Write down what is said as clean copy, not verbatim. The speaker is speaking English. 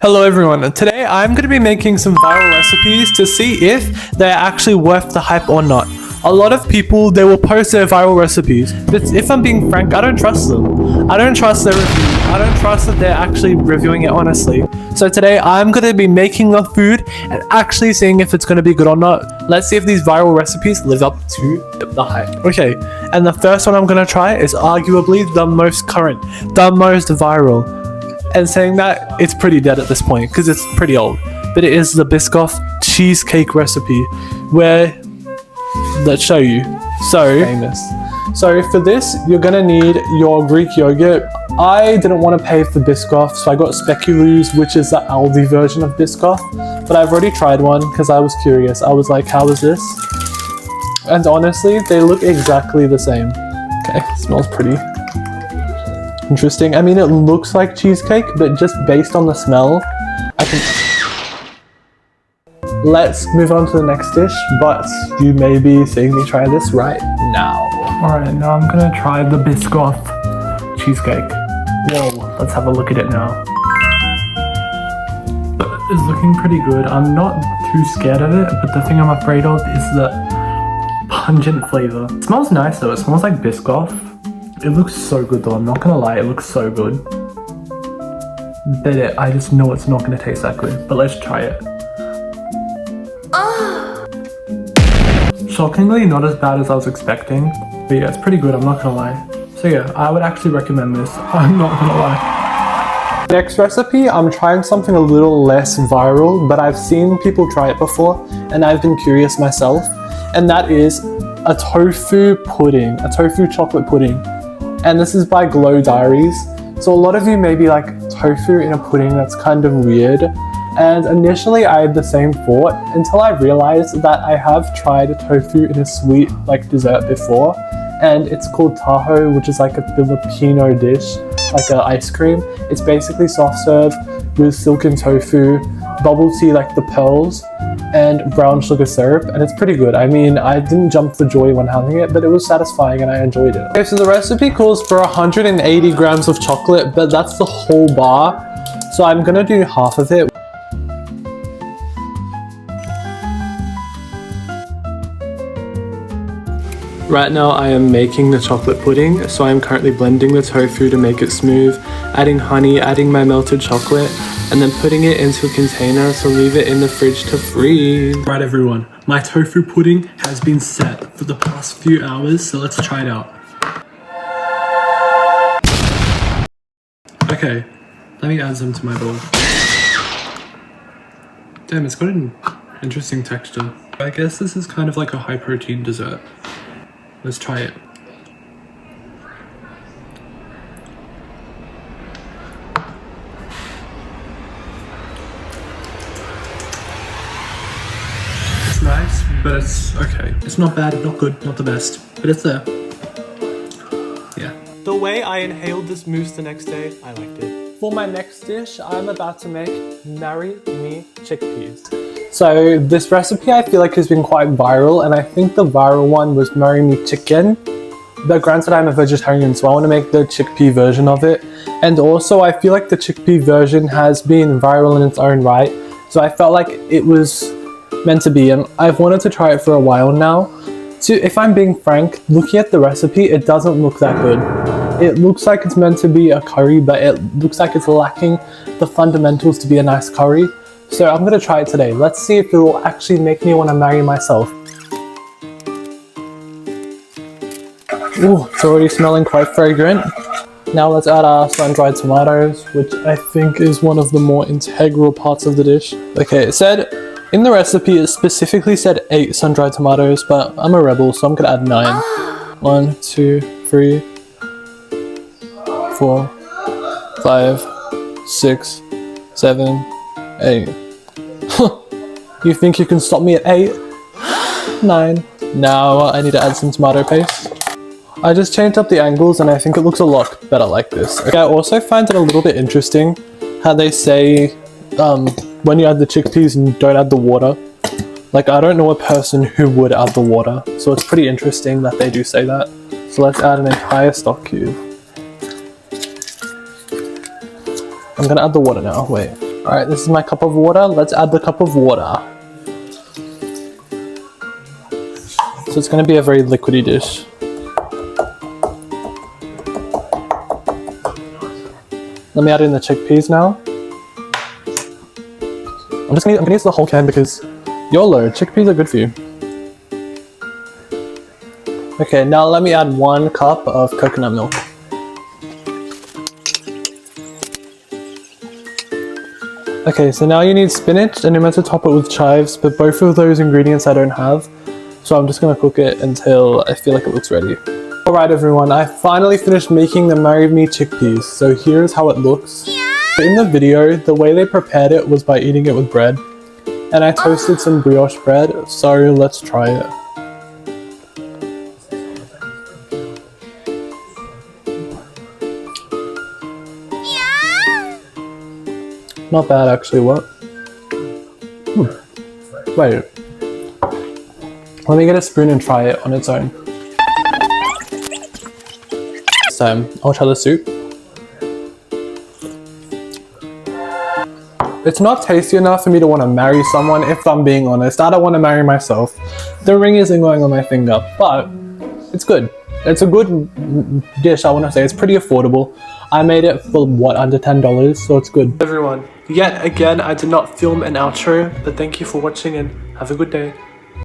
Hello everyone, today I'm going to be making some viral recipes to see if they're actually worth the hype or not. A lot of people, they will post their viral recipes, but if I'm being frank, I don't trust them. I don't trust their review. I don't trust that they're actually reviewing it honestly. So today I'm going to be making the food and actually seeing if it's going to be good or not. Let's see if these viral recipes live up to the hype. Okay, and the first one I'm going to try is arguably the most current, the most viral. And saying that, it's pretty dead at this point because it's pretty old. But it is the Biscoff cheesecake recipe where, let's show you, so famous. So for this, you're gonna need your Greek yogurt. I didn't want to pay for Biscoff, so I got Speculoos, which is the Aldi version of Biscoff. But I've already tried one because I was curious. I was like, how is this? And honestly, they look exactly the same. Okay, smells pretty interesting. I mean, it looks like cheesecake, but just based on the smell, I can... Let's move on to the next dish, but you may be seeing me try this right now. Alright, now I'm gonna try the Biscoff cheesecake. Whoa, let's have a look at it now. It's looking pretty good. I'm not too scared of it, but the thing I'm afraid of is the pungent flavor. It smells nice though, it smells like Biscoff. It looks so good though, I'm not gonna lie, it looks so good. But I just know it's not gonna taste that good, but let's try it. Shockingly, not as bad as I was expecting, but yeah, it's pretty good, I'm not gonna lie. So yeah, I would actually recommend this, I'm not gonna lie. Next recipe, I'm trying something a little less viral, but I've seen people try it before, and I've been curious myself, and that is a tofu pudding, a tofu chocolate pudding. And this is by Glow Diaries. So a lot of you may be like, tofu in a pudding, that's kind of weird. And initially I had the same thought until I realized that I have tried tofu in a sweet like dessert before. And it's called taho, which is like a Filipino dish, like an ice cream. It's basically soft serve with silken tofu, bubble tea like the pearls, and brown sugar syrup, and it's pretty good. I mean, I didn't jump for joy when having it, but it was satisfying and I enjoyed it. Okay, so the recipe calls for 180 grams of chocolate, but that's the whole bar. So I'm gonna do half of it. Right now I am making the chocolate pudding, so I am currently blending the tofu to make it smooth, adding honey, adding my melted chocolate, and then putting it into a container to leave it in the fridge to freeze. Right everyone, my tofu pudding has been set for the past few hours, so let's try it out. Okay, let me add some to my bowl. Damn, it's got an interesting texture. I guess this is kind of like a high protein dessert. Let's try it. It's nice, but it's okay. It's not bad, not good, not the best, but it's there. Yeah. The way I inhaled this mousse the next day, I liked it. For my next dish, I'm about to make Marry Me chickpeas. So this recipe I feel like has been quite viral, and I think the viral one was Marry Me chicken. But granted, I'm a vegetarian, so I want to make the chickpea version of it. And also I feel like the chickpea version has been viral in its own right. So I felt like it was meant to be, and I've wanted to try it for a while now. So if I'm being frank, looking at the recipe, it doesn't look that good. It looks like it's meant to be a curry, but it looks like it's lacking the fundamentals to be a nice curry. So I'm gonna try it today. Let's see if it will actually make me want to marry myself. Ooh, it's already smelling quite fragrant. Now let's add our sun-dried tomatoes, which I think is one of the more integral parts of the dish. Okay, it said, in the recipe it specifically said 8 sun-dried tomatoes, but I'm a rebel, so I'm gonna add 9. 1, 2, 3, 4, 5, 6, 7, 8. You think you can stop me at 8? 9. Now I need to add some tomato paste. I just changed up the angles and I think it looks a lot better like this. Okay, I also find it a little bit interesting how they say when you add the chickpeas and don't add the water. Like, I don't know a person who would add the water, so it's pretty interesting that they do say that. So let's add an entire stock cube. I'm gonna add the water now, wait. Alright, this is my cup of water. Let's add the cup of water. So it's going to be a very liquidy dish. Let me add in the chickpeas now. I'm gonna use the whole can because YOLO, chickpeas are good for you. Okay, now let me add 1 cup of coconut milk. Okay, so now you need spinach and you're meant to top it with chives, but both of those ingredients I don't have. So I'm just gonna cook it until I feel like it looks ready. Alright everyone, I finally finished making the Marry Me chickpeas. So here's how it looks. In the video, the way they prepared it was by eating it with bread. And I toasted some brioche bread, so let's try it. Not bad actually, what? Wait. Let me get a spoon and try it on its own. So, I'll try the soup. It's not tasty enough for me to want to marry someone, if I'm being honest. I don't want to marry myself. The ring isn't going on my finger, but it's good. It's a good dish, I want to say. It's pretty affordable. I made it for, what, under $10, so it's good. Everyone, yet again, I did not film an outro, but thank you for watching and have a good day.